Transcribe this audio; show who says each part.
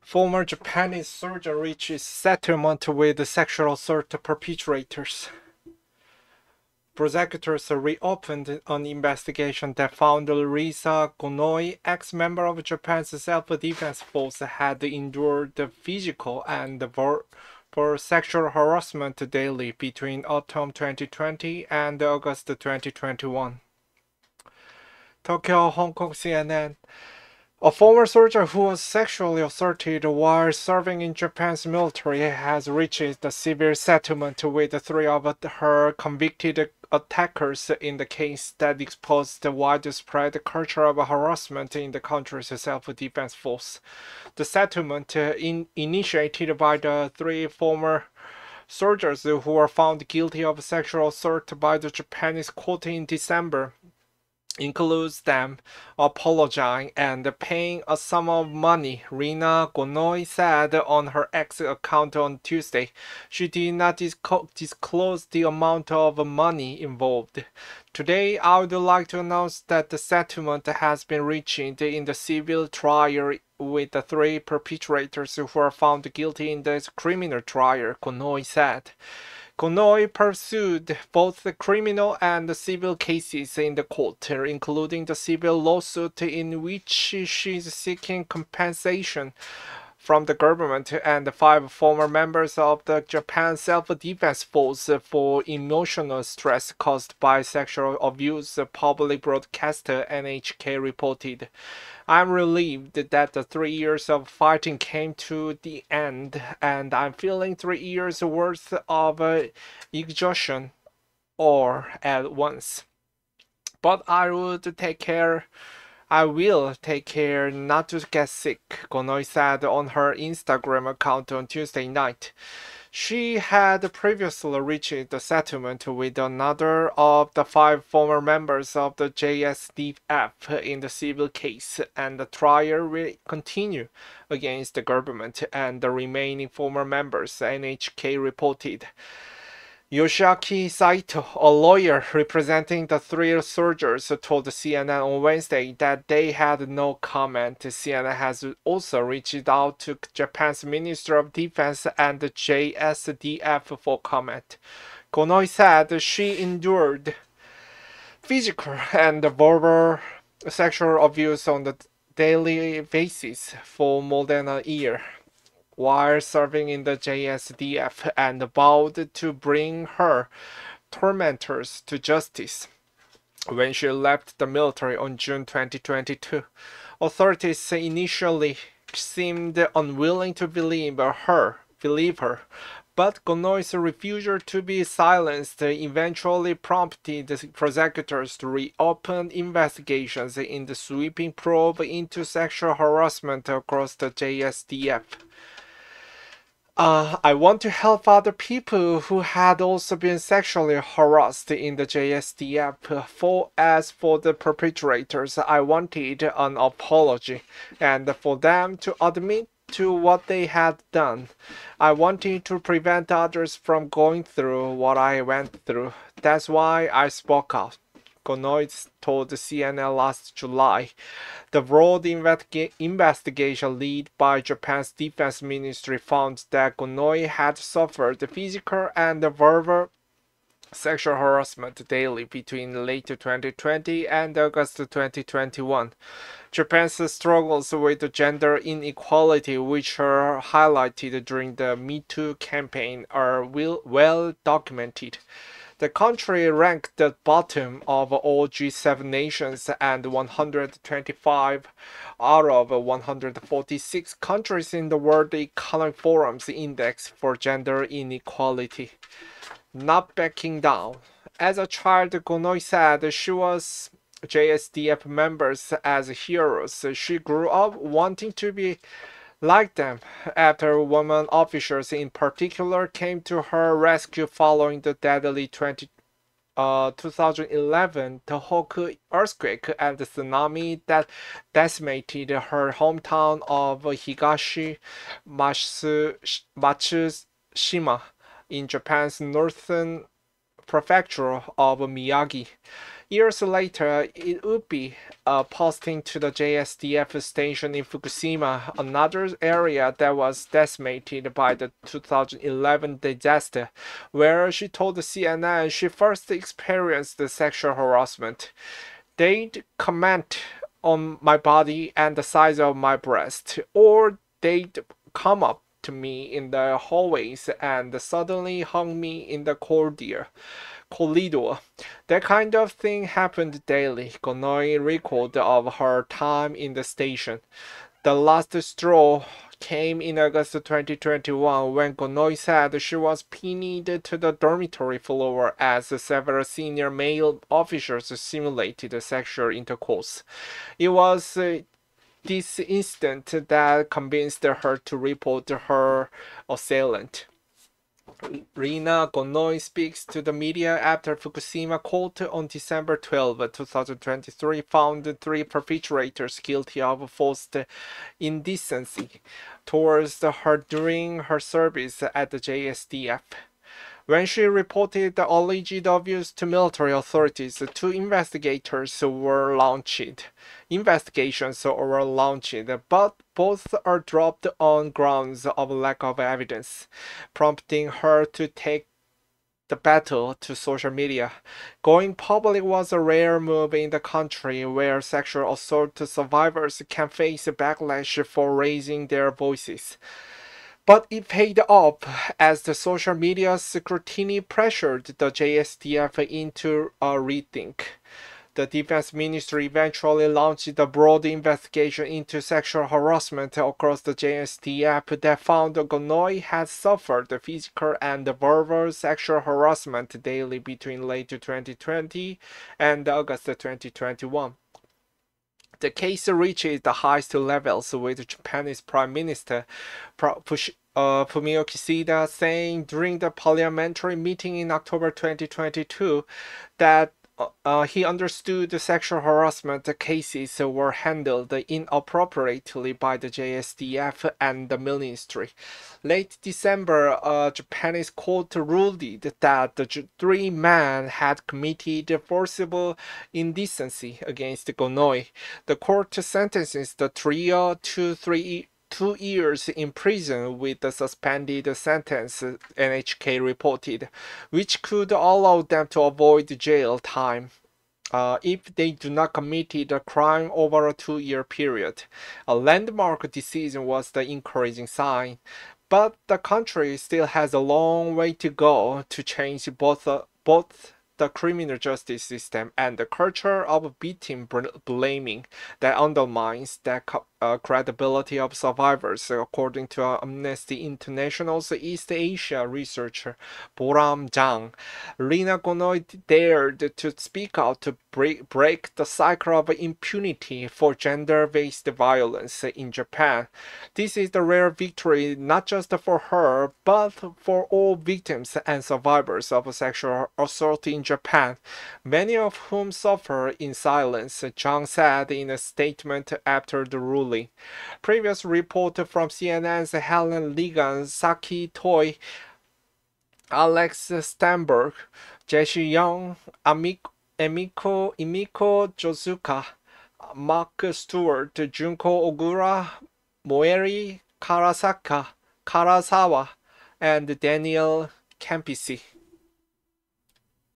Speaker 1: Former Japanese soldier reaches settlement with sexual assault perpetrators. Prosecutors reopened an investigation that found Risa Gonoi, ex-member of Japan's self-defense force, had endured physical and verbal sexual harassment daily between autumn 2020 and August 2021. Tokyo, Hong Kong CNN. A former soldier who was sexually assaulted while serving in Japan's military has reached a civil settlement with three of her convicted attackers in the case that exposed the widespread culture of harassment in the country's self-defense force. The settlement, initiated by the three former soldiers who were found guilty of sexual assault by the Japanese court in December, includes them apologizing and paying a sum of money. Rina Gonoi said on her X account on Tuesday. She did not disclose the amount of money involved. Today, I would like to announce that the settlement has been reached in the civil trial with the three perpetrators who were found guilty in the criminal trial, Gonoi said. Gonoi pursued both the criminal and the civil cases in the court, including the civil lawsuit in which she is seeking compensation from the government and the five former members of the Japan Self-Defense Force for emotional stress caused by sexual abuse, public broadcaster NHK reported. I'm relieved that the 3 years of fighting came to the end, and I'm feeling 3 years worth of exhaustion all at once. But I will take care not to get sick, Gonoi said on her Instagram account on Tuesday night. She had previously reached a settlement with another of the five former members of the JSDF in the civil case, and the trial will continue against the government and the remaining former members, NHK reported. Yoshiaki Saito, a lawyer representing the three soldiers, told CNN on Wednesday that they had no comment. CNN has also reached out to Japan's Minister of Defense and the JSDF for comment. Gonoi said she endured physical and verbal sexual abuse on a daily basis for more than a year while serving in the JSDF, and vowed to bring her tormentors to justice when she left the military on June 2022. Authorities initially seemed unwilling to believe her, but Gonoi's refusal to be silenced eventually prompted the prosecutors to reopen investigations in the sweeping probe into sexual harassment across the JSDF. I want to help other people who had also been sexually harassed in the JSDF. As for the perpetrators, I wanted an apology, and for them to admit to what they had done. I wanted to prevent others from going through what I went through. That's why I spoke out, Gonoi told CNN last July. The broad investigation led by Japan's defense ministry found that Gonoi had suffered physical and verbal sexual harassment daily between late 2020 and August 2021. Japan's struggles with gender inequality, which are highlighted during the Me Too campaign, are well documented. The country ranked the bottom of all G7 nations and 125 out of 146 countries in the World Economic Forum's Index for Gender Inequality. Not backing down. As a child, Gonoi said she was JSDF members as heroes. She grew up wanting to be like them after women officers in particular came to her rescue following the deadly 2011 Tohoku earthquake and the tsunami that decimated her hometown of Higashi Matsushima in Japan's northern prefecture of Miyagi. Years later, it would be posting to the JSDF station in Fukushima, another area that was decimated by the 2011 disaster, where she told the CNN she first experienced the sexual harassment. They'd comment on my body and the size of my breast, or they'd come up to me in the hallways and suddenly hung me in the corridor. That kind of thing happened daily, Gonoi recalled of her time in the station. The last straw came in August 2021 when Gonoi said she was pinned to the dormitory floor as several senior male officers simulated sexual intercourse. It was this incident that convinced her to report her assailant. Rina Gonoi speaks to the media after Fukushima court on December 12, 2023 found 3 perpetrators guilty of forced indecency towards her during her service at the JSDF. When she reported the alleged abuse to military authorities, 2 investigations were launched, but both are dropped on grounds of lack of evidence, prompting her to take the battle to social media. Going public was a rare move in the country where sexual assault survivors can face backlash for raising their voices. But it paid off as the social media scrutiny pressured the JSDF into a rethink. The Defense Ministry eventually launched a broad investigation into sexual harassment across the JSDF that found Gonoi had suffered physical and verbal sexual harassment daily between late 2020 and August 2021. The case reached the highest levels, with Japanese Prime Minister Fumio Kishida saying during the parliamentary meeting in October 2022 that he understood the sexual harassment cases were handled inappropriately by the JSDF and the ministry. Late December, a Japanese court ruled that the 3 men had committed forcible indecency against Gonoi. The court sentences the trio to 2 years in prison with a suspended sentence, NHK reported, which could allow them to avoid jail time if they do not commit a crime over a 2-year period. A landmark decision was the encouraging sign, but the country still has a long way to go to change both the criminal justice system and the culture of victim blaming that undermines the credibility of survivors, according to Amnesty International's East Asia researcher Boram Jang. Rina Gonoi dared to speak out to break the cycle of impunity for gender-based violence in Japan. This is the rare victory not just for her, but for all victims and survivors of sexual assault in Japan, many of whom suffer in silence, Jeong said in a statement after the ruling. Previous report from CNN's Helen Ligan, Saki Toy, Alex Stenberg, Jesse Young, Emiko Jozuka, Mark Stewart, Junko Ogura, Moeri Karasawa, and Daniel Campisi.